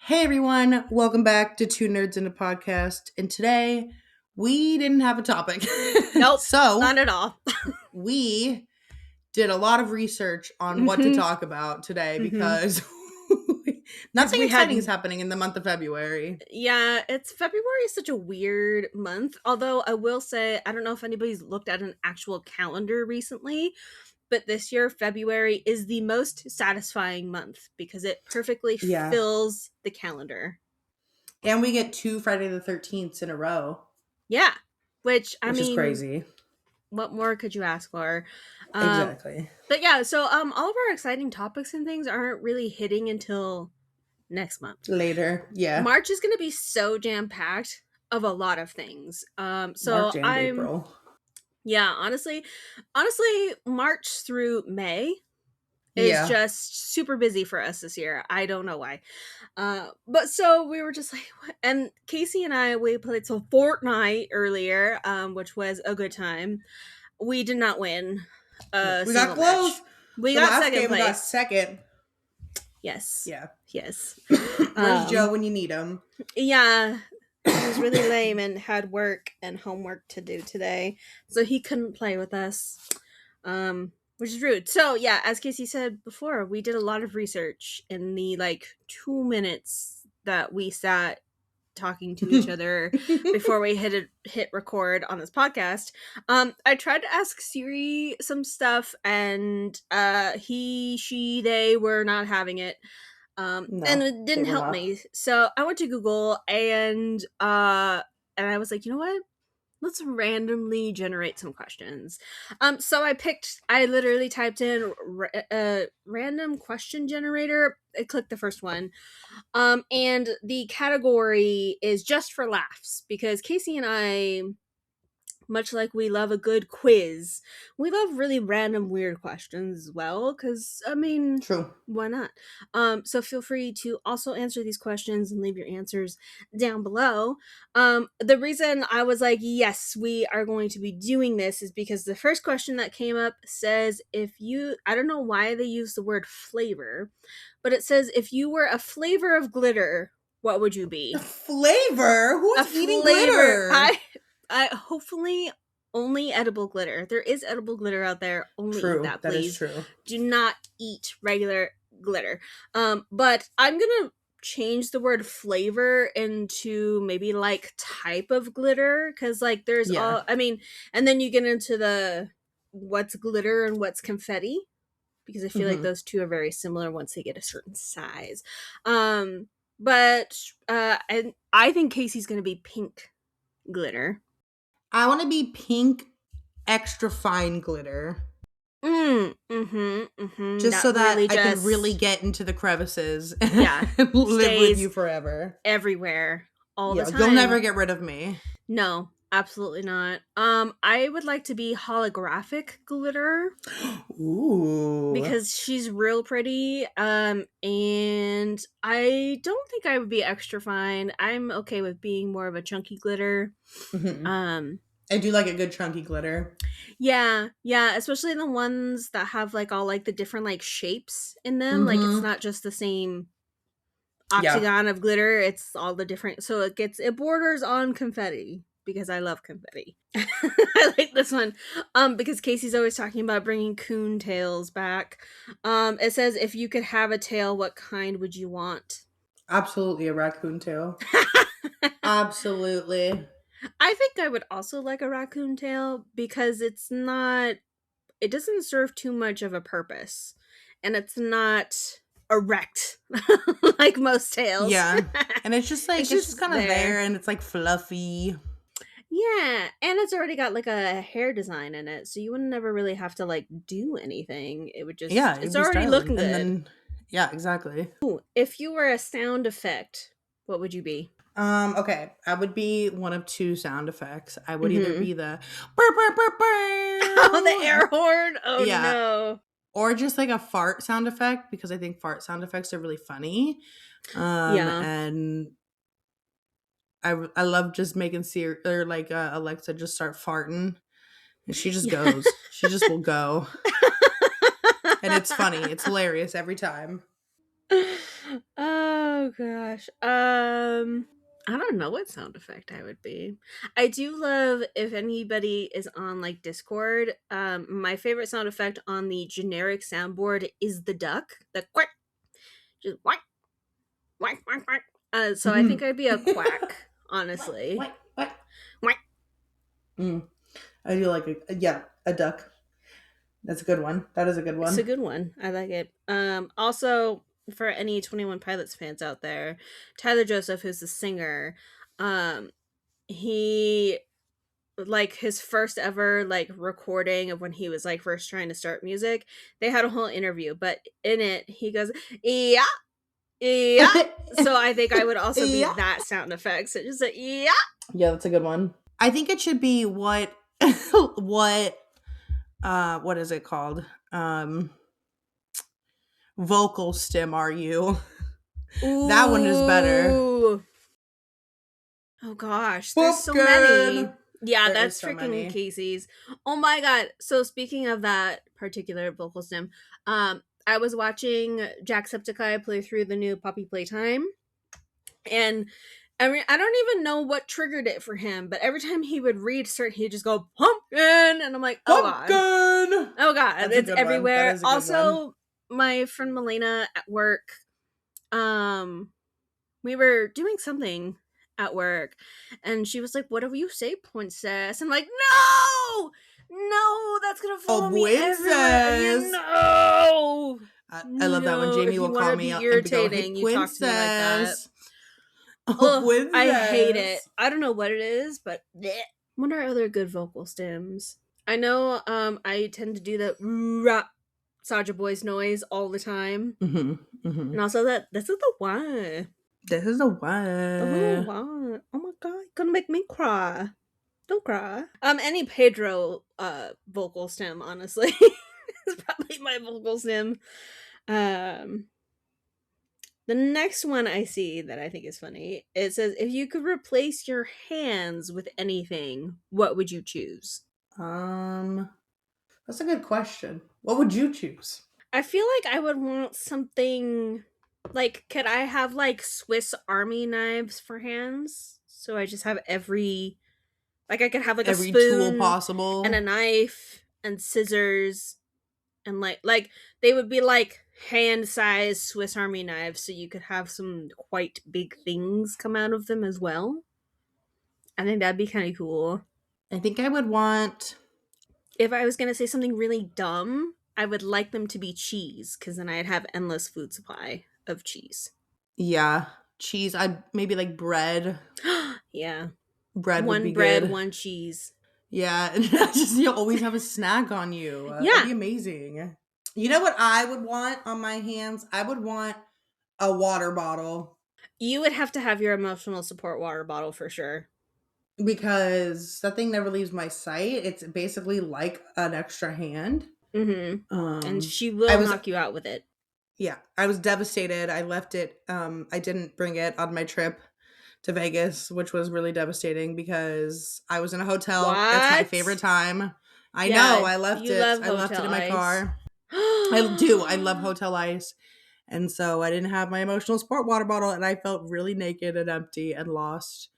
Hey everyone, welcome back to Two Nerds in a Podcast. And today we didn't have a topic. Nope, So not at all. we did a lot of research on what to talk about today because nothing exciting is happening in the month of February. Yeah, February is such a weird month. Although I will say, I don't know if anybody's looked at an actual calendar recently, but this year, February is the most satisfying month because it perfectly fills the calendar. And we get 2 Friday the 13th in a row. Yeah, which is crazy. What more could you ask for? Exactly. But yeah, so all of our exciting topics and things aren't really hitting until next month. Later, yeah. March is going to be so jam-packed of a lot of things. So March and April. Yeah, honestly, March through May is just super busy for us this year. I don't know why. But so we were just like, what? And Casey and we played some Fortnite earlier, which was a good time. We did not win. We got close. Match. We got second place. We got second. Yes. Yeah. Yes. Where's Joe when you need him? Yeah. He was really lame and had work and homework to do today, so he couldn't play with us, which is rude. So yeah, as Casey said before, we did a lot of research in the 2 minutes that we sat talking to each other before we hit record on this podcast. I tried to ask Siri some stuff, and they were not having it. No, and it didn't help me. So I went to Google and I was like, you know what? Let's randomly generate some questions. So I literally typed in random question generator. I clicked the first one. And the category is just for laughs because Casey and I, much like we love a good quiz, we love really random weird questions as well, because true, why not? So feel free to also answer these questions and leave your answers down below. The reason I was like, yes, we are going to be doing this is because the first question that came up says, I don't know why they use the word flavor, but it says, if you were a flavor of glitter, what would you be? A flavor? Who's eating glitter? I hopefully only edible glitter. There is edible glitter out there. Only eat that, please. That is true. Do not eat regular glitter. But I'm gonna change the word flavor into maybe type of glitter, because there's all. And then you get into the what's glitter and what's confetti, because I feel like those two are very similar once they get a certain size. But I think Casey's gonna be pink glitter. I want to be pink, extra fine glitter. Just that so that really I can really get into the crevices and live with you forever. Everywhere. All the time. You'll never get rid of me. No, absolutely not. I would like to be holographic glitter. Ooh. Because she's real pretty. And I don't think I would be extra fine. I'm okay with being more of a chunky glitter. I do like a good chunky glitter. Yeah, especially the ones that have all the different shapes in them. It's not just the same octagon of glitter. It's all the different, so it borders on confetti, because I love confetti. I like this one because Casey's always talking about bringing coon tails back. It says, if you could have a tail, what kind would you want? Absolutely a raccoon tail. Absolutely. I think I would also like a raccoon tail, because it doesn't serve too much of a purpose, and it's not erect like most tails. Yeah. And it's just it's just kind of there, and it's fluffy. Yeah, and it's already got a hair design in it, so you would never really have to do anything. It would just it's already looking good. Then, yeah, exactly. Ooh, if you were a sound effect, what would you be? Okay, I would be one of two sound effects. I would either be the burr, burr, burr, burr. Oh, the air horn. Oh no. Or just a fart sound effect, because I think fart sound effects are really funny. And I love just making Siri or Alexa just start farting, and she just goes. She just will go. And it's funny. It's hilarious every time. Oh gosh. I don't know what sound effect I would be. I do love if anybody is on like Discord. My favorite sound effect on the generic soundboard is the duck. The quack, just quack, quack, quack, quack. So I think I'd be a quack, honestly. What? Quack. I do like a duck. That's a good one. That is a good It's a one. good one. I like it. Also for any 21 Pilots fans out there, Tyler Joseph, who's the singer, um, he like his first ever like recording of when he was like first trying to start music, they had a whole interview, but in it he goes, yeah, yeah. So I think I would also be Yeah. that sound effect. So just like, yeah. Yeah, that's a good one. I think it should be what what is it called? Vocal stim are you? That one is better. Ooh. Oh gosh, there's so many. Pumpkin. Yeah, There is that's so freaking many. Casey's. Oh my god. So speaking of that particular vocal stem, I was watching Jacksepticeye play through the new Puppy Playtime, and I mean, I don't even know what triggered it for him, but every time he would read certain, he'd just go pumpkin, and I'm like, oh god, Pumpkin. oh god, That's a it's good one. That everywhere. is a good one. Also, my friend Melina at work, um, we were doing something at work, and she was like, "What do you say, princess?" I'm like, "No, no, that's gonna Oh, follow me everywhere. You princess. know, I love that when no. Jamie If you will want call to me be and go, "Hey, irritating, you talk to me like that." princess." Oh, Oh, I hate it. princess. I don't know what it is, but bleh. What are other good vocal stems? I know I tend to do the rap Soulja Boy's noise all the time. Mm-hmm. Mm-hmm. And also that this is the one. This is the This is the one. one. Oh my god, you're gonna make me cry. Don't cry. Any Pedro vocal stem, honestly. is probably my vocal stem. Um The next one I see that I think is funny, it says, if you could replace your hands with anything, what would you choose? Um, that's a good question. What would you choose? I feel like I would want something like, could I have like Swiss Army knives for hands? So I just have like I could have like a Every tool spoon and a possible. knife and scissors and like they would be like hand-sized Swiss Army knives, so you could have some quite big things come out of them as well. I think that'd be kind of cool. I think I would want. If I was gonna say something really dumb, I would like them to be cheese, because then I'd have endless food supply of cheese. Yeah, cheese. I maybe like bread. Yeah, Bread would one be bread, good. one cheese. Yeah, and just you always have a snack on you. That'd Yeah, be amazing. You know what I would want on my hands? I would want a water bottle you would have to have your emotional support water bottle for sure. because that thing never leaves my sight. It's basically like an extra hand. Mm-hmm. And Um, she I will was knock you out with it. yeah, I was devastated. I left it. I didn't bring it on my trip to Vegas, which was really devastating because I was in a hotel. It's my What? favorite time. I know. Yeah, I left you it. love I left it hotel in my ice. car. I do. I love hotel ice. And so I didn't have my emotional support water bottle and I felt really naked and empty and lost.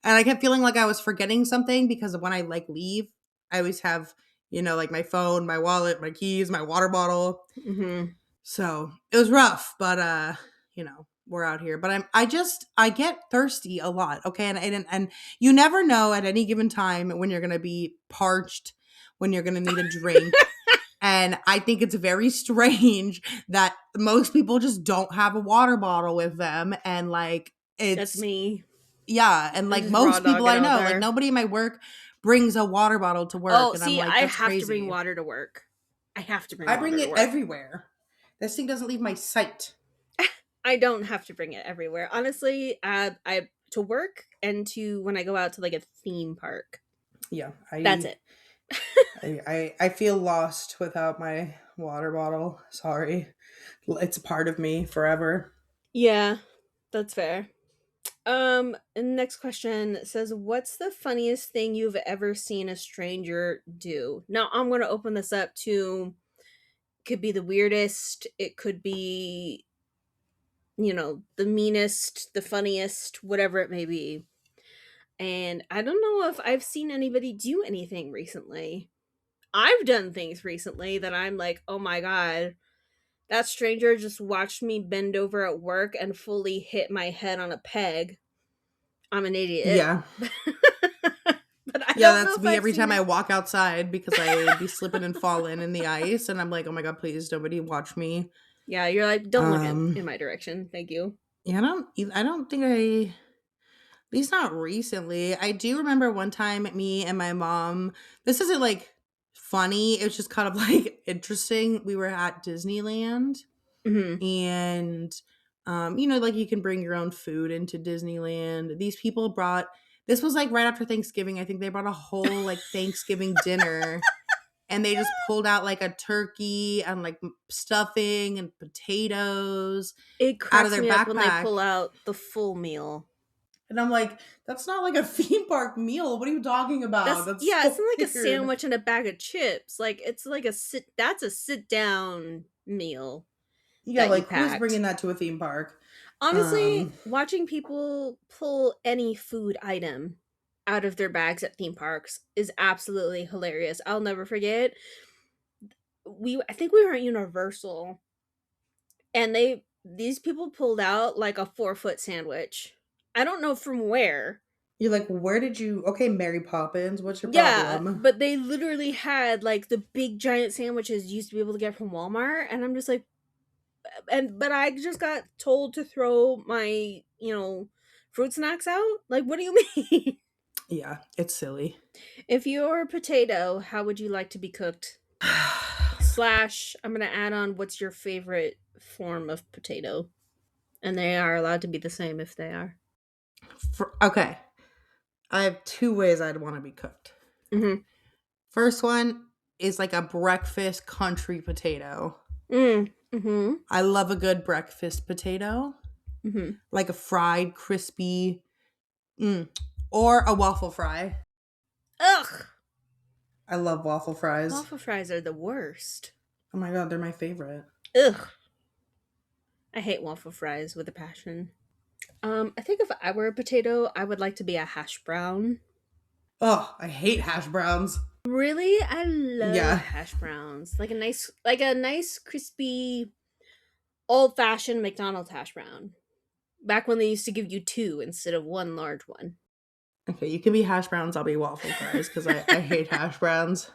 And I kept feeling like I was forgetting something because when I like leave, I always have, like my phone, my wallet, my keys, my water bottle. Mm-hmm. So it was rough, but we're out here. But I get thirsty a lot. Okay. And you never know at any given time when you're gonna be parched, when you're gonna need a drink. And I think it's very strange that most people just don't have a water bottle with them. And like That's it's me. yeah, and I like just raw most dog people it I out know, like there. nobody in my work brings a water bottle to work. Oh, And I'm see, like, I that's have to bring crazy. water to work. I have to bring I bring water to it work. everywhere. This thing doesn't leave my sight. I don't have to bring it everywhere. Honestly, I to work and to when I go out to like a theme park. Yeah, That's I it. I feel lost without my water bottle. Sorry. It's a part of me forever. Yeah, that's fair. And next question says, what's the funniest thing you've ever seen a stranger do? Now I'm gonna open this up to, could be the weirdest, it could be the meanest, the funniest, whatever it may be. And I don't know if I've seen anybody do anything recently. I've done things recently that I'm like, oh my god, that stranger just watched me bend over at work and fully hit my head on a peg. I'm an idiot. Yeah. But I Yeah, don't know that's if me I've every seen time it. I walk outside because I be slipping and falling in the ice, and I'm like, oh my god, please nobody watch me. Yeah, you're like, don't look in Um, my direction. Thank you. yeah, I don't think at least not recently. I do remember one time me and my mom. This isn't like funny. It was just kind of like interesting. We were at Disneyland, Hmm. and like you can bring your own food into Disneyland. These people brought. This was like right after Thanksgiving. I think they brought a whole like Thanksgiving dinner, and they just pulled out like a turkey and like stuffing and potatoes It out of cracks their me up when they backpack. pull out the full meal. And I'm like, that's not like a theme park meal. What are you talking about? That's That's yeah, it's so not like a weird. sandwich and a bag of chips. Like it's like that's a sit down meal Yeah, that you like who is packed. bringing that to a theme park? Honestly, Um, watching people pull any food item out of their bags at theme parks is absolutely hilarious. I'll never forget. I think we were at Universal, and these people pulled out like a 4-foot sandwich. I don't know from where. you're like, where did you? Okay, Mary Poppins, what's your Yeah, problem? but they literally had like the big giant sandwiches you used to be able to get from Walmart, and I'm just like, but I just got told to throw my fruit snacks out. Like, what do you mean? Yeah, it's silly. If you're a potato, how would you like to be cooked? Slash, I'm gonna add on what's your favorite form of potato, and they are allowed to be the same if they are. Okay, I have two ways I'd want to be cooked. Mm-hmm. First one is like a breakfast country potato. Mm-hmm. I love a good breakfast potato, Mm-hmm. like a fried, crispy, or a waffle fry. Ugh, I love waffle fries. waffle fries are the worst. Oh my god, they're my favorite. Ugh, I hate waffle fries with a passion. I think if I were a potato, I would like to be a hash brown. Oh, I hate hash browns. Really, I love Yeah. hash browns. Like a nice crispy old fashioned McDonald's hash brown. Back when they used to give you two instead of one large one. Okay, you can be hash browns, I'll be waffle fries because I hate hash browns.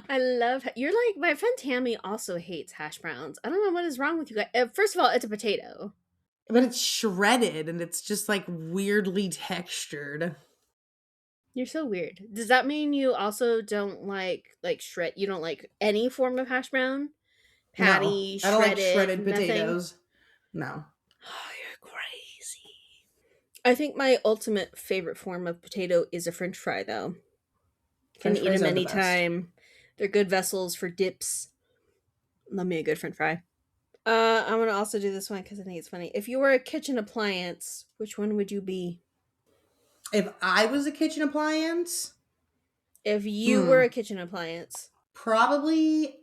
I love you're like my friend Tammy also hates hash browns. I don't know what is wrong with you guys. First of all, it's a potato. But it's shredded and it's just like weirdly textured. You're so weird. Does that mean you also don't like shred? You don't like any form of hash brown? No, Patty, I don't like shredded, shredded nothing? potatoes. No. Oh, you're crazy. I think my ultimate favorite form of potato is a french fry, though. Can French eat fries them are the best. anytime. They're good vessels for dips. Love me a good french fry. I'm gonna also do this one because I think it's funny. If you were a kitchen appliance, which one would you be? If I was a kitchen appliance, If you were a hmm, kitchen appliance. probably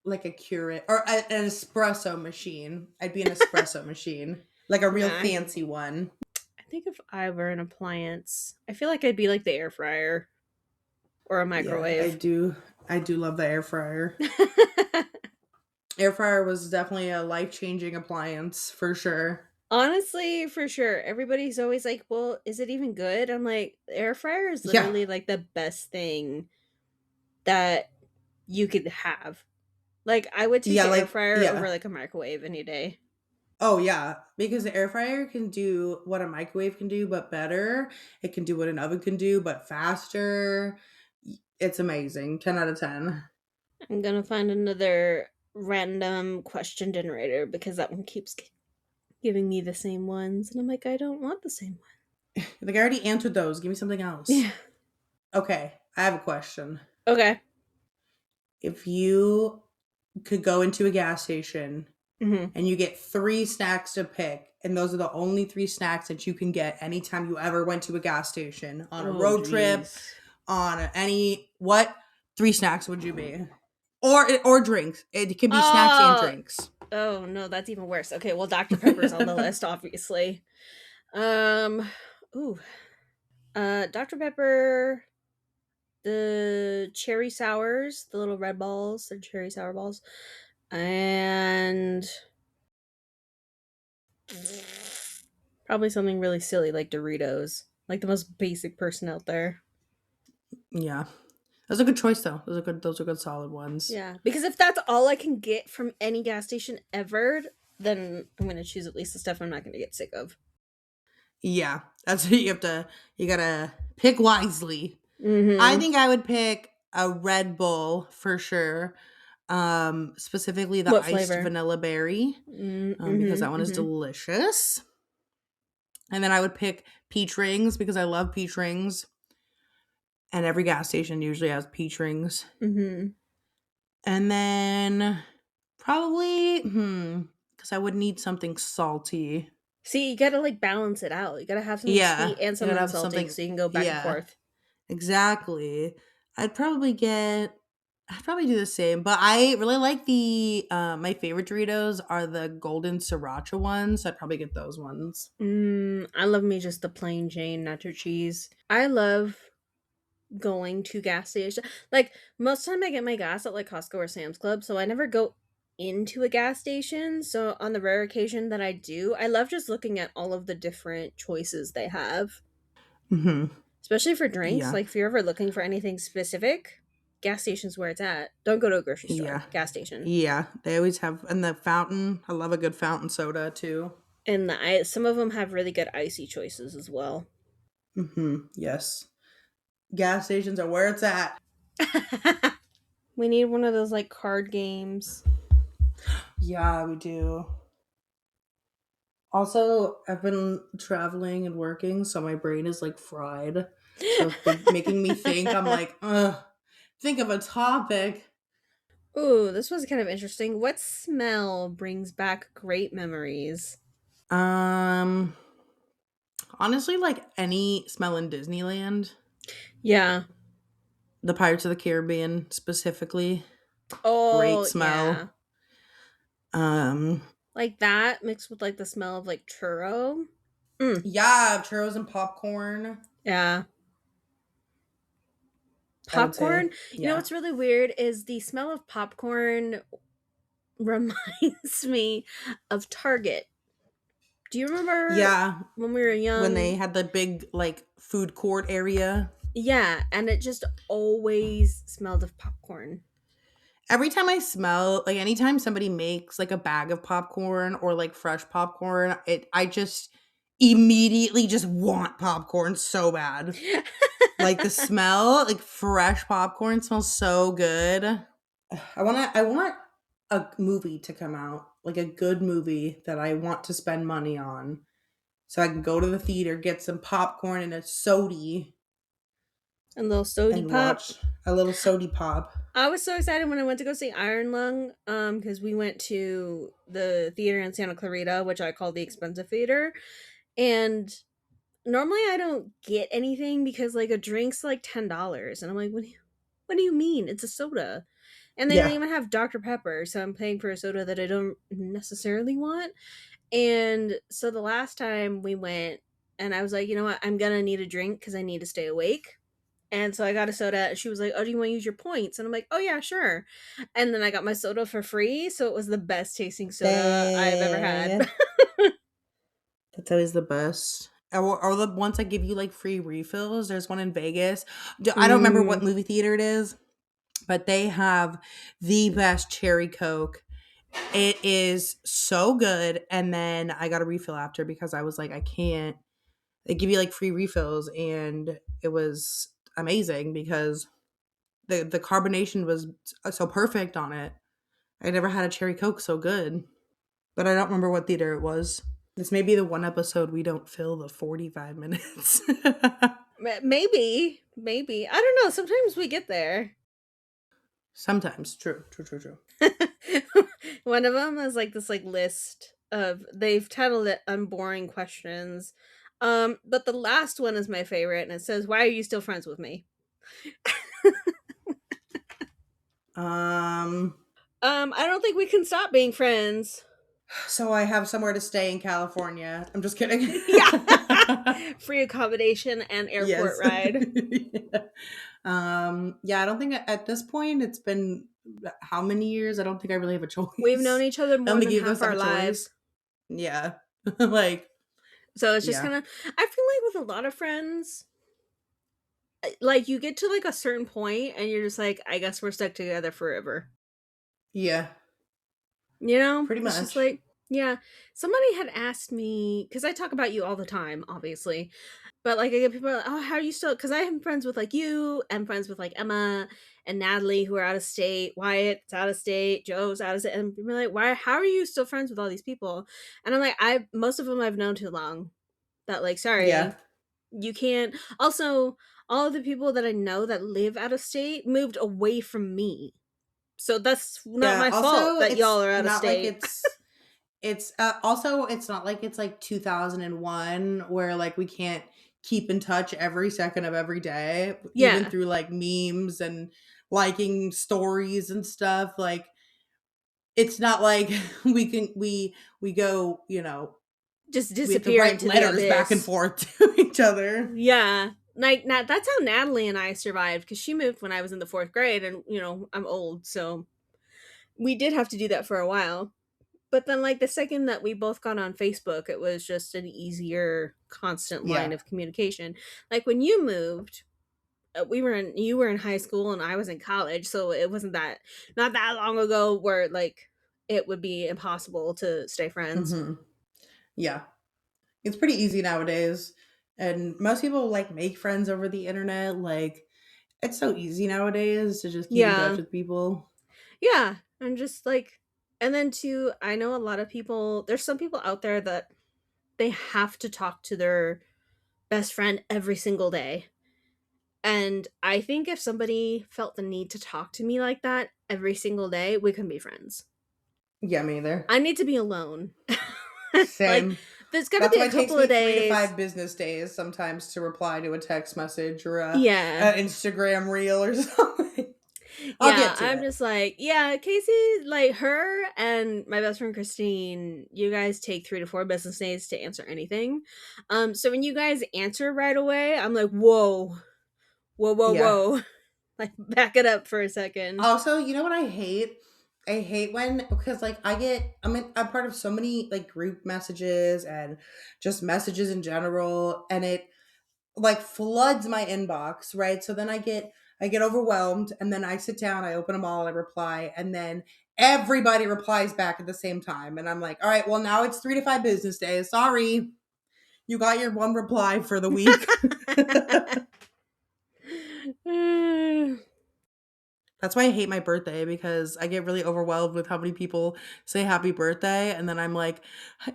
like a Keurig or an espresso machine. I'd be an espresso machine, like a real Nah. fancy one. I think if I were an appliance, I feel like I'd be like the air fryer or a Yeah, I microwave. do. I do love the air fryer. Air fryer was definitely a life changing appliance for sure. Honestly, for sure. Everybody's always like, "Well, is it even good?" I'm like, the air fryer is Yeah, literally like the best thing that you could have. Like, I would take yeah, the air like fryer over yeah. like a microwave any day. Oh yeah, because the air fryer can do what a microwave can do, but better. It can do what an oven can do, but faster. It's amazing. 10 out of 10. I'm gonna find another random question generator because that one keeps giving me the same ones, and I'm like, I don't want the same one. Like I already answered those. Give me something else. Yeah. Okay, I have a question. Okay. If you could go into a gas station Hmm. and you get three snacks to pick, and those are the only three snacks that you can get anytime you ever went to a gas station on a Oh, road trip, jeez. on any what three snacks would you be? Or drinks. It can be snacks and Oh, drinks. Oh no, that's even worse. Okay, well, Dr. Pepper's on the list, obviously. Um, ooh, Dr. Pepper, the cherry sours, the little red balls, the cherry sour balls, and probably something really silly like Doritos, like the most basic person out there. Yeah. That's a good choice though. Those are good solid ones. Yeah, because if that's all I can get from any gas station ever, then I'm gonna choose at least the stuff I'm not gonna get sick of. Yeah. That's what you gotta pick wisely. I Mm-hmm. think I would pick a Red Bull for sure. Specifically the What iced flavor? vanilla berry, because Mm-hmm. that one is Mm-hmm. delicious. And then I would pick peach rings because I love peach rings. And every gas station usually has peach rings. Mm-hmm. And then probably, because I would need something salty. See, you gotta like balance it out. You gotta have something Yeah, sweet and I gotta something have salty something. so you can go back and Yeah, forth. exactly. I'd probably get. I'd probably do the same, but I really like the. My favorite Doritos are the golden sriracha ones. So I'd probably get those ones. I love me just the plain Jane nacho cheese. I love going to gas station. Like most of the time I get my gas at like Costco or Sam's Club, so I never go into a gas station. So on the rare occasion that I do, I love just looking at all of the different choices they have. Hmm. Especially for drinks. Yeah, Like if you're ever looking for anything specific, gas station's where it's at. Don't go to a grocery store. yeah, Gas station. yeah. They always have, and the fountain. I love a good fountain soda too. And some of them have really good icy choices as well. Yes, gas stations are where it's at. We need one of those like card games. Yeah, we do. Also, I've been traveling and working, so my brain is like fried. So making me think, I'm like, ugh, think of a topic. Ooh, this was kind of interesting. What smell brings back great memories? Um, Honestly, like any smell in Disneyland, Yeah. the Pirates of the Caribbean specifically, great Oh, yeah. smell. Um, Like that mixed with like the smell of like churro. Mm, yeah, churros and popcorn. yeah. I would Popcorn. say, You know yeah, what's really weird is the smell of popcorn reminds me of Target. Do you remember yeah. when we were When they young? had the big like food court area. Yeah, and it just always smelled of popcorn. Every time I smell, like anytime somebody makes like a bag of popcorn or like fresh popcorn, I just immediately just want popcorn so bad. Like the smell, like fresh popcorn smells so good. I want a movie to come out, like a good movie that I want to spend money on. So I can go to the theater, get some popcorn and a sody And little sody and pop. watch a little sody pop. I was so excited when I went to go see Iron Lung, because we went to the theater in Santa Clarita, which I call the expensive theater, and normally I don't get anything because like a drink's like $10, and I'm like, what do you mean? It's a soda, and they don't Yeah. even have Dr Pepper, so I'm paying for a soda that I don't necessarily want. And so the last time we went, and I was like, you know what, I'm gonna need a drink because I need to stay awake. And so I got a soda, and she was like, "Oh, do you want to use your points?" And I'm like, "Oh yeah, sure." And then I got my soda for free, so it was the best tasting soda I've ever had. Dang. That's always the best. Or the ones that give you like free refills. There's one in Vegas. I don't remember what Mm. movie theater it is, but they have the best cherry Coke. It is so good. And then I got a refill after because I was like, I can't. They give you like free refills, and it was amazing because the carbonation was so perfect on it. I never had a cherry Coke so good, but I don't remember what theater it was. This may be the one episode we don't fill the 45 minutes. Maybe. I don't know. Sometimes we get there. Sometimes. True, true, true, true. One of them is like this like list of they've titled it unboring questions. But the last one is my favorite, and it says, "Why are you still friends with me?" Um, I don't think we can stop being friends. So I have somewhere to stay in California. I'm just kidding. Yeah. Free accommodation and airport Yes. ride. Yeah. Yeah, I don't think at this point it's been how many years? I don't think I really have a We've known choice. each other I more don't think than either of half us have our a choice. lives. Yeah. Like, So it's just yeah. gonna, I feel like with a lot of friends, like you get to like a certain point and you're just like, I guess we're stuck together forever. Yeah. You know? Pretty It's just much. like, yeah. Somebody had asked me, because I talk about you all the time, obviously. But like I get people like, oh, how are you still, because I am friends with like you, and friends with like Emma and Natalie who are out of state, Wyatt's out of state, Joe's out of state, and people are like, why how are you still friends with all these people? And I'm like, I most of them I've known too long. That like, Yeah. sorry, you can't. Also, all of the people that I know that live out of state moved away from me. So that's not Yeah. my fault Also, that it's y'all are out of not like state. it's also it's not like it's like 2001 where like we can't keep in touch every second of every day, even Yeah, through like memes and liking stories and stuff. Like it's not like we go, just we have to disappear write into the letters back and abyss. forth to each other. Yeah. Like that's how Natalie and I survived because she moved when I was in the fourth grade, and I'm old, so we did have to do that for a while. But then, like the second that we both got on Facebook, it was just an easier, constant line Yeah. of communication. Like when you moved, you were in high school and I was in college, so it wasn't that not that long ago where like it would be impossible to stay friends. Hmm. Yeah. It's pretty easy nowadays. And most people like make friends over the internet. Like it's so easy nowadays to just keep in touch Yeah, with people. yeah, and just like, and then too, I know a lot of people. There's some people out there that they have to talk to their best friend every single day. And I think if somebody felt the need to talk to me like that every single day, we can be friends. Yeah, me either. I need to be alone. Like, Same. there's got to That's be why a it takes couple of me 3 to days. 5 business days sometimes to reply to a text message or Yeah. a Instagram reel or something. I'll Yeah. get to I'm it. just like, yeah, Casey, like her and my best friend Christine, you guys take 3 to 4 business days to answer anything. So when you guys answer right away, I'm like, whoa, whoa, whoa, Yeah. whoa. Like, back it up for a second. Also, you know what I hate? I hate when because like I'm part of so many like group messages and just messages in general, and it like floods my inbox, right? So then I get overwhelmed, and then I sit down, I open them all, I reply, and then everybody replies back at the same time, and I'm like, all right, well now it's 3 to 5 business days. Sorry, you got your one reply for the week. That's why I hate my birthday because I get really overwhelmed with how many people say happy birthday, and then I'm like,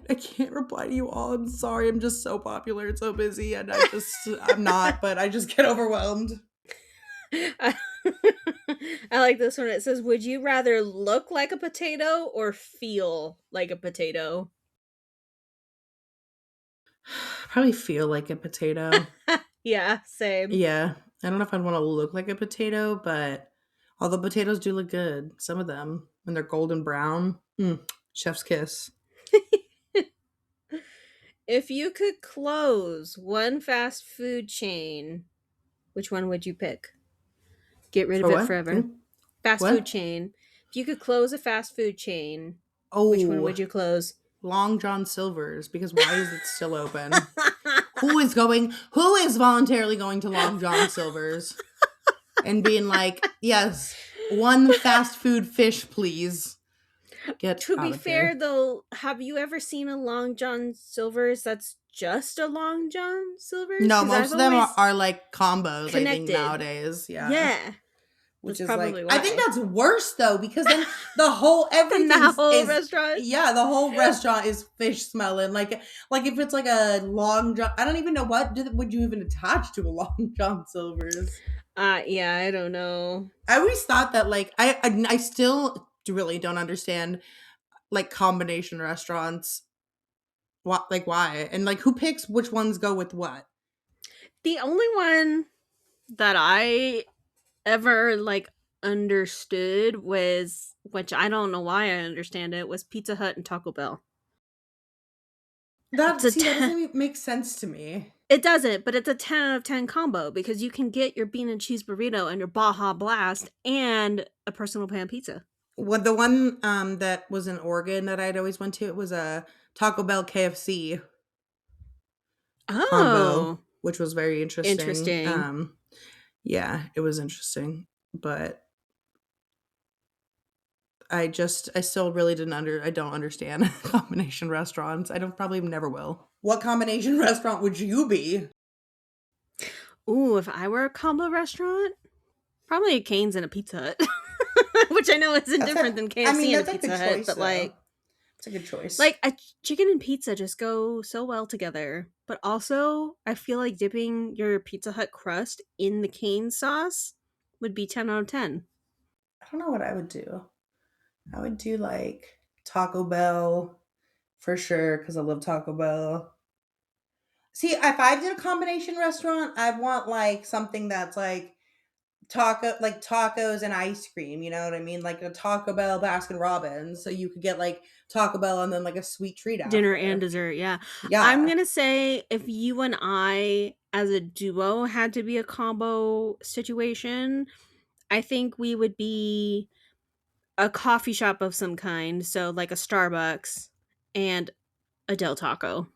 I can't reply to you all. I'm sorry, I'm just so popular and so busy, and I'm not, but I just get overwhelmed. I like this one. It says, would you rather look like a potato or feel like a potato? Probably feel like a potato. Yeah, same. Yeah. I don't know if I'd want to look like a potato, but although potatoes do look good, some of them, when they're golden brown, chef's kiss. If you could close one fast food chain, which one would you pick? Get rid of For it what? forever. Fast food What? chain. If you could close a fast food chain, which one Oh, would you close? Long John Silver's, because why is it still open? Who is voluntarily going to Long John Silver's and being like, yes, one fast food fish, please. Get To be out of fair, here. though, have you ever seen a Long John Silver's that's just a Long John Silver's? No, Because most I've of them always are like combos, I think, connected. nowadays. Yeah. Yeah, Which that's is probably like, I think why. that's worse though, because then the whole Then everything that whole is, restaurant. yeah, the whole restaurant is fish smelling. Like if it's like a Long John, I don't even know would you even attach to a Long John Silver's. Yeah, I don't know. I always thought that like I still really don't understand like combination restaurants. What like why and like who picks which ones go with what? The only one that I ever like. understood was, which I don't know why I understand it, was Pizza Hut and Taco Bell. It's a That 10. doesn't even make sense to me. It doesn't, but it's a 10 out of 10 combo because you can get your bean and cheese burrito and your Baja Blast and a personal pan pizza. What the one that was in Oregon that I'd always went to, it was a Taco Bell KFC combo, Oh, which was very interesting. interesting. Yeah, it was interesting, but I still really I don't understand combination restaurants. I don't probably never will. What combination restaurant would you be? Ooh, if I were a combo restaurant, probably a Cane's and a Pizza Hut. Which I know isn't That's a, different than I mean, KFC and a that's a good Pizza Hut, choice but though. It's a good choice. like a chicken and pizza just go so well together. But also, I feel like dipping your Pizza Hut crust in the cane sauce would be 10 out of 10. I don't know what I would do. I would do like Taco Bell for sure because I love Taco Bell. See, if I did a combination restaurant, I want like something that's like like tacos and ice cream. You know what I mean? Like a Taco Bell Baskin Robbins, so you could get like Taco Bell and then like a sweet treat Dinner and after. dessert, yeah. I'm Yeah, gonna say if you and I as a duo had to be a combo situation, I think we would be a coffee shop of some kind, so like a Starbucks and a Del Taco.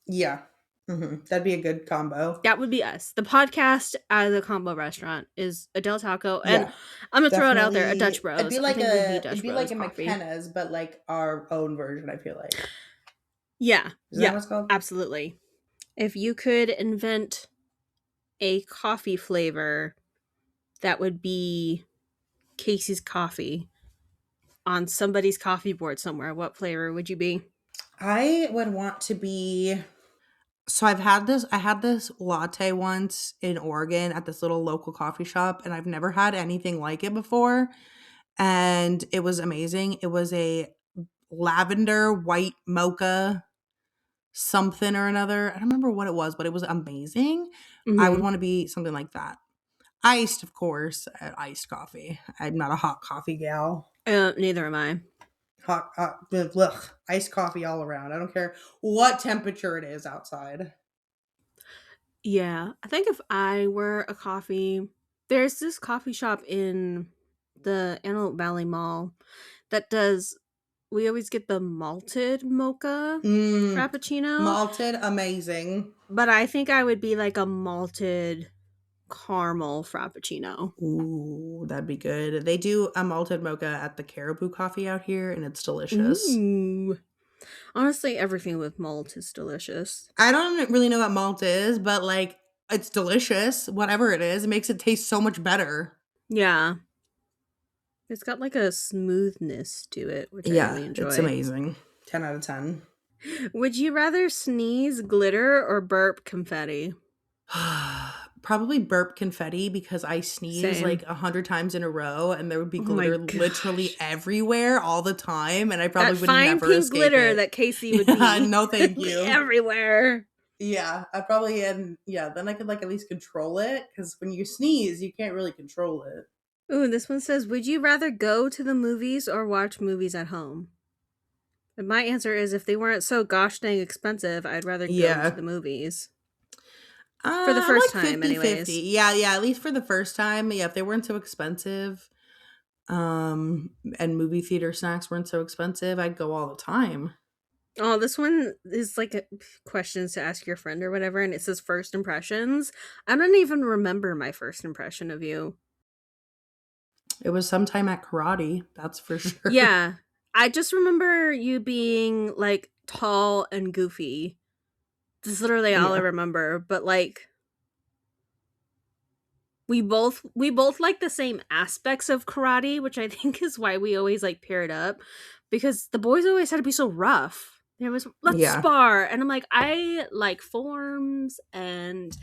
yeah, that'd be a good combo. That would be us. The podcast as a combo restaurant is a Del Taco, and Yeah, I'm gonna throw it out there, a Dutch definitely. Bros. I think we'd be It'd Dutch be Bros like a coffee. McKenna's, but like our own version. I feel like Yeah, isn't that yeah, what it's called? absolutely. If you could invent a coffee flavor that would be Casey's coffee on somebody's coffee board somewhere, what flavor would you be? I would want to be. So I had this latte once in Oregon at this little local coffee shop, and I've never had anything like it before. And it was amazing. It was a lavender white mocha something or another. I don't remember what it was, but it was amazing. I would Hmm. want to be something like that. Iced, of course, iced coffee. I'm not a hot coffee gal. Neither am I. Iced coffee all around. I don't care what temperature it is outside. Yeah, I think if I were a coffee, there's this coffee shop in the Antelope Valley Mall that does. We always get the malted mocha Mm, frappuccino, malted, amazing. but I think I would be like a malted caramel frappuccino. Ooh, that'd be good. They do a malted mocha at the Caribou Coffee out here, and it's delicious. Ooh, honestly, everything with malt is delicious. I don't really know what malt is, but like it's delicious. Whatever it is, it makes it taste so much better. Yeah, it's got like a smoothness to it, which I Yeah, really it's enjoy. amazing. 10 out of 10. Would you rather sneeze glitter or burp confetti? Probably burp confetti because I sneeze like Same. 100 times in a row and there would be Oh my glitter literally gosh. everywhere all the time and I That probably would fine never pink escape glitter it. that Casey would Yeah, be no thank would be you. everywhere. Yeah, I probably and yeah, then I could like at least control it because when you sneeze, you can't really control it. Ooh, this one says, would you rather go to the movies or watch movies at home? And my answer is if they weren't so gosh dang expensive, I'd rather go to Yeah. the movies. For the I'm first like time, 50-50. anyways. Yeah, at least for the first time. Yeah, if they weren't so expensive, and movie theater snacks weren't so expensive, I'd go all the time. Oh, this one is like questions to ask your friend or whatever, and it says first impressions. I don't even remember my first impression of you. It was sometime at karate, that's for sure. Yeah. I just remember you being like tall and goofy. That's literally all I Yeah. remember. But like we both like the same aspects of karate, which I think is why we always like pair it up. Because the boys always had to be so rough. There was let's Yeah. spar. And I'm like, I like forms and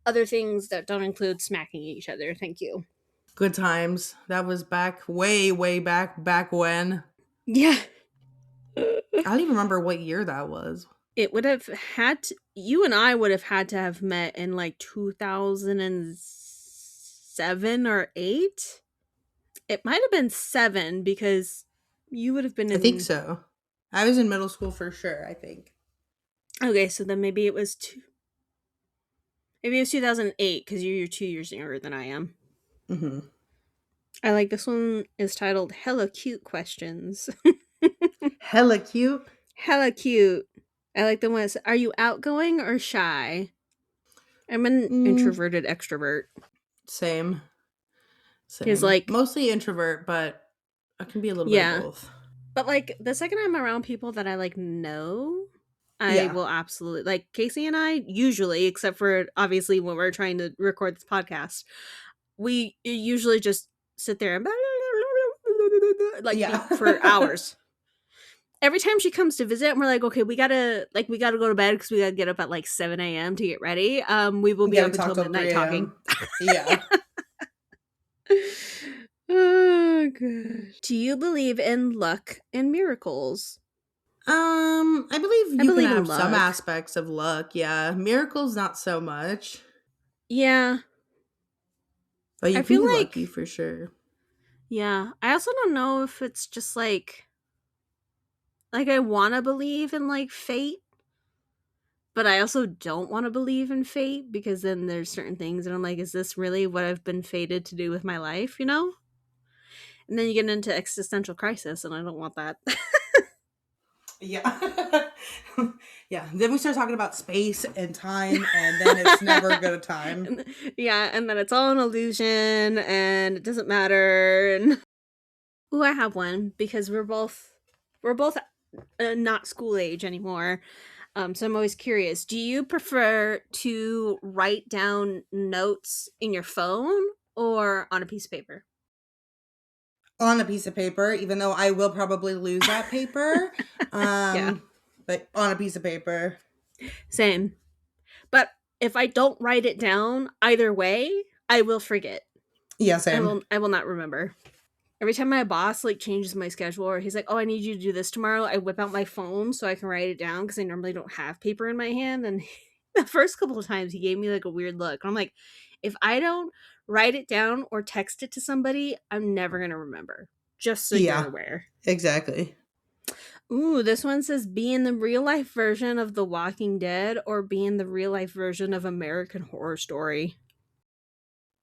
other things that don't include smacking each other. Thank you. Good times. That was back way back when. Yeah. I don't even remember what year that was. It would have had to, you and I would have had to have met in like 2007 or 8. It might have been 7 because you would have been I think in. so. I was in middle school for sure, I think. Okay, so then maybe it was maybe it was 2008 because you're 2 years younger than I am. Hmm. I like this one is titled "Hella Cute Questions." Hella cute. Hella cute. I like the one that's, are you outgoing or shy? I'm an Mm, introverted extrovert. same. He's Same. like, Mostly introvert, but I can be a little bit of yeah. both. But like the second I'm around people that I like know, I Yeah. will absolutely like Casey and I usually, except for obviously when we're trying to record this podcast, we usually just sit there and like Yeah. for hours. Every time she comes to visit, and we're like, okay, we gotta go to bed because we gotta get up at like 7 a.m. to get ready. We will We be gotta up talk until till midnight 3 talking. a.m. Yeah. Oh gosh. Do you believe in luck and miracles? I believe I you can believe in have some luck. aspects of luck. Yeah. Miracles, not so much. Yeah. But you I can feel be lucky like for sure. yeah. I also don't know if it's just like I want to believe in like fate, but I also don't want to believe in fate because then there's certain things and I'm like, is this really what I've been fated to do with my life, you know? And then you get into existential crisis and I don't want that. Yeah. Yeah. Then we start talking about space and time, and then it's never a good time. and, yeah, and then it's all an illusion and it doesn't matter and ooh, I have one because we're both not school age anymore. So I'm always curious. Do you prefer to write down notes in your phone or on a piece of paper? On a piece of paper, even though I will probably lose that paper. Yeah, Um, but on a piece of paper. same. But if I don't write it down either way, I will forget. Yeah, I same. will I will not remember. Every time my boss like changes my schedule or he's like, "Oh, I need you to do this tomorrow." I whip out my phone so I can write it down because I normally don't have paper in my hand. And the first couple of times he gave me like a weird look. I'm like, if I don't write it down or text it to somebody, I'm never gonna remember. Just so you're Yeah, aware. exactly. Ooh, this one says be in the real life version of The Walking Dead or be in the real life version of American Horror Story.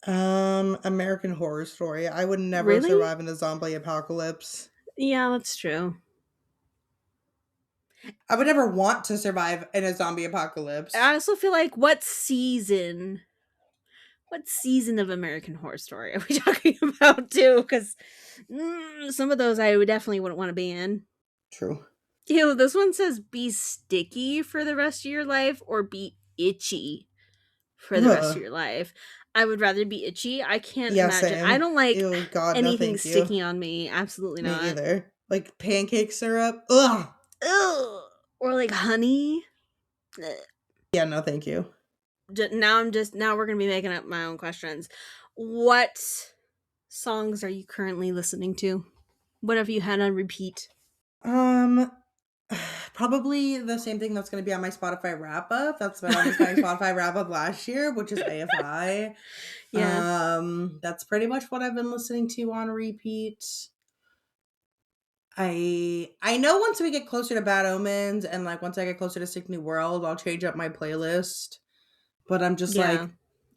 American Horror Story. I would never Really? survive in a zombie apocalypse. Yeah, that's true. I would never want to survive in a zombie I apocalypse. also feel like what season of American Horror Story are we talking about too? Because some of those I would definitely wouldn't want to be in. True. Ew, this one says be sticky for the rest of your life or be itchy for the rest of Ugh. your life. I would rather be itchy. I can't Yeah, imagine. I same. don't like Ew, God, no, anything thank you. sticky on me. Absolutely Me not. either. Like pancake syrup. Ugh. Ugh. Or like honey. Ugh. Yeah, no, thank you. Now we're gonna be making up my own questions. What songs are you currently listening to? What have you had on repeat? Um, probably the same thing that's going to be on my Spotify wrap up. That's been on my Spotify wrap up last year, which is AFI. Yeah. That's pretty much what I've been listening to on repeat. I know once we get closer to Bad Omens and like once I get closer to Sick New World, I'll change up my playlist. But I'm just Yeah.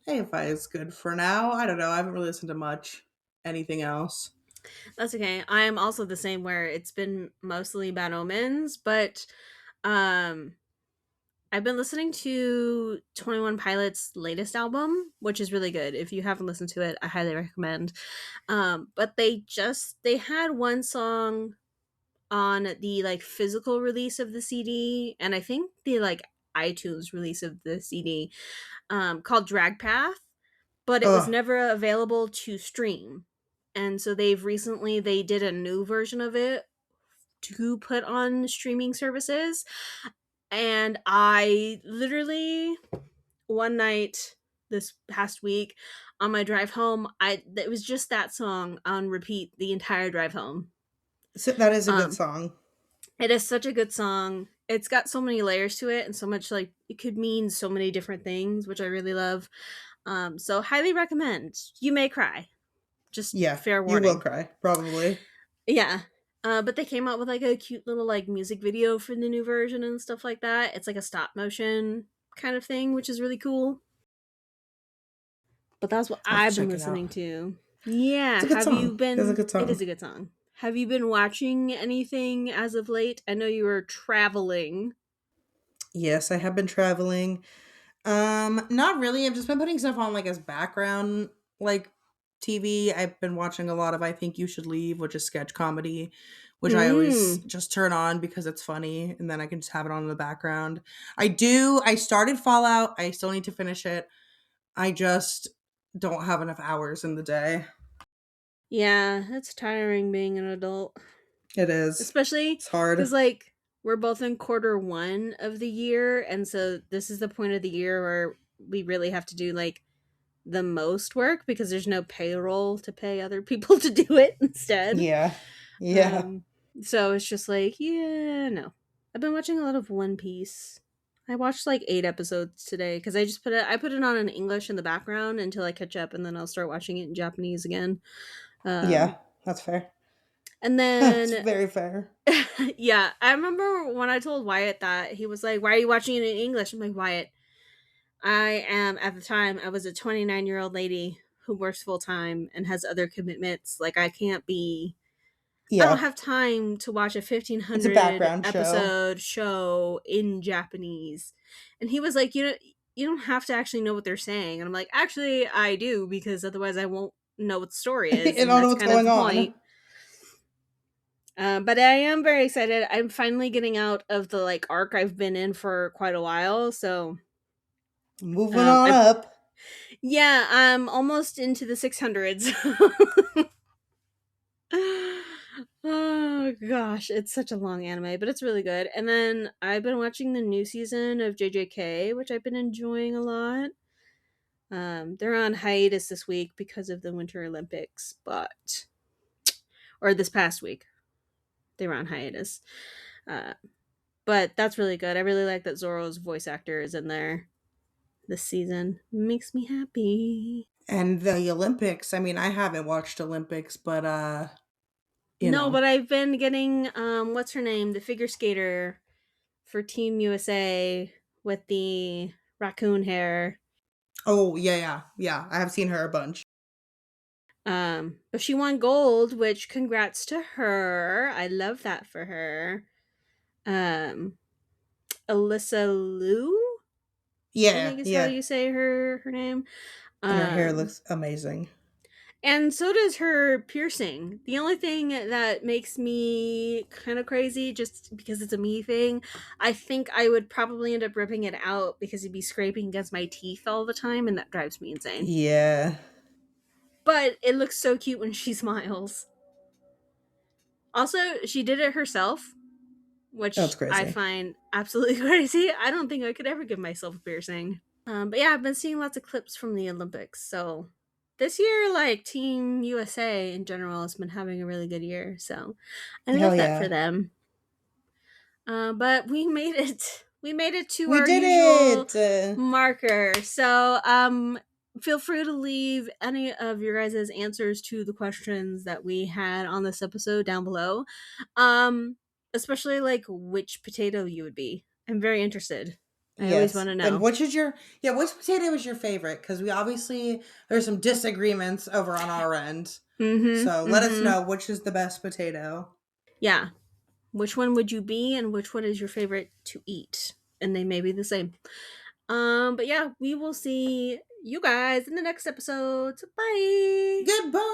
like, AFI is good for now. I don't know. I haven't really listened to much anything else. That's okay. I am also the same where it's been mostly Bad Omens, but um I've been listening to 21 Pilots' latest album, which is really good. If you haven't listened to it, I highly recommend. But they had one song on the like physical release of the CD, and I think the like iTunes release of the CD, called Drag Path, but it was Ugh. never available to stream. And so they did a new version of it to put on streaming services. And I literally one night this past week on my drive home, it was just that song on repeat the entire drive home. So that is a good Um song. it is such a good song. It's got so many layers to it and so much like it could mean so many different things, which I really love. So highly recommend. You may cry. Just Yeah, fair you will warning. cry, probably. Yeah. But they came out with like a cute little like music video for the new version and stuff like that. It's like a stop motion kind of thing, which is really cool. But that's what I'll have to I've been check it out. listening to. Yeah. It's a good Have you song. It's a been? good It is song. a good song. Have you been watching anything as of late? I know you were traveling. Yes, I have been traveling. Not really. I've just been putting stuff on like as background like TV. I've been watching a lot of I Think You Should Leave, which is sketch comedy, which I always Mm. just turn on because it's funny and then I can just have it on in the background. I started Fallout. I still need to finish it. I just don't have enough hours in the day. Yeah, it's tiring being an adult. It is. Especially It's because, hard. like, we're both in quarter one of the year. And so this is the point of the year where we really have to do, like, the most work because there's no payroll to pay other people to do it instead. Yeah. Yeah. Um, so it's just like, yeah, no. I've been watching a lot of One Piece. I watched like 8 episodes today because I put it on in English in the background until I catch up, and then I'll start watching it in Japanese again. Yeah. Um, That's fair. and That's then very fair. yeah, I remember when I told Wyatt that he was like, "Why are you watching it in English?" I'm like, Wyatt, I am at the time I was a 29-year-old lady who works full time and has other commitments. Like I don't Yeah. have time to watch a It's a 1500 background show. episode show in Japanese. And he was like, you don't have to actually know what they're saying. And I'm like, actually, I do because otherwise I won't know what the story I is, don't and know that's what's kind of going the point. on. But I am very excited. I'm finally getting out of the like arc I've been in for quite a while. So, Moving on I up. yeah, I'm almost into the 600s. Oh gosh, it's such a long anime, but it's really good. And then I've been watching the new season of JJK, which I've been enjoying a lot. They're on hiatus this week because of the Winter Olympics, but or this past week they were on hiatus. Uh, but that's really good. I really like that Zoro's voice actor is in there this season. Makes me happy. And the Olympics. I mean, I haven't watched Olympics, but you No, know. but I've been getting what's her name, the figure skater for Team USA with the raccoon hair. Oh, yeah, yeah. Yeah, I have seen her a bunch. But she won gold, which congrats to her. I love that for her. Um, Alyssa Liu, I Yeah, think is how yeah. you say her name. And her hair Um, looks amazing. and so does her piercing. The only thing that makes me kind of crazy, just because it's a me thing, I think I would probably end up ripping it out because it'd be scraping against my teeth all the time, and that drives me insane. Yeah. But it looks so cute when she smiles. Also, she did it herself, That's which I crazy. find absolutely crazy. I don't think I could ever give myself a piercing. But yeah, I've been seeing lots of clips from the Olympics. So this year, like Team USA in general has been having a really good year. So I Hell love that for yeah. them. But we made it. We made it to We our did usual it. marker. So feel free to leave any of your guys' answers to the questions that we had on this episode down below. Um, especially like which potato you would be. I'm very interested. I always want Yes. to And know. which is your which potato is your favorite? Because we obviously there's some disagreements over on our end. So Mm-hmm. let us Mm-hmm. know which is the best potato. Yeah. Which one would you be and which one is your favorite to eat? And they may be the same. But yeah, we will see you guys in the next episode. Bye. Goodbye.